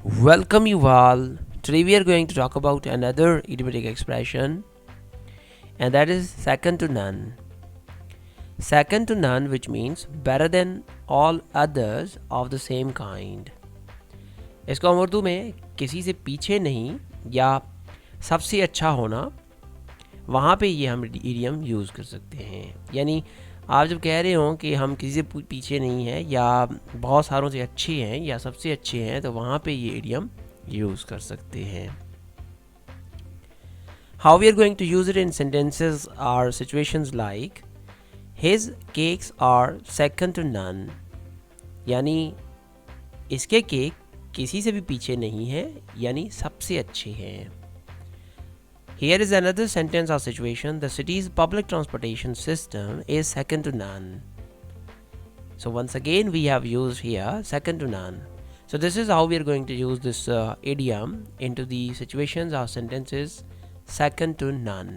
Welcome you all. Today we are going to talk about another idiomatic expression, and that is second to none. Second to none, which means better than all others of the same kind. इसको हम उर्दू में किसी से पीछे नहीं या सबसे अच्छा होना, वहाँ पे ये हम इडियम यूज़ कर सकते हैं। यानी आप जब कह रहे हो कि हम किसी से पीछे नहीं हैं या बहुत सारों से अच्छे हैं या सबसे अच्छे हैं, तो वहाँ पे ये इडियम यूज़ कर सकते हैं। How we are going to use it in sentences or situations like his cakes are second to none, यानी इसके केक किसी से भी पीछे नहीं है, यानी सबसे अच्छे हैं। Here is another sentence or situation. The city's public transportation system is second to none. So once again we have used here second to none. So this is how we are going to use this idiom into the situations or sentences second to none.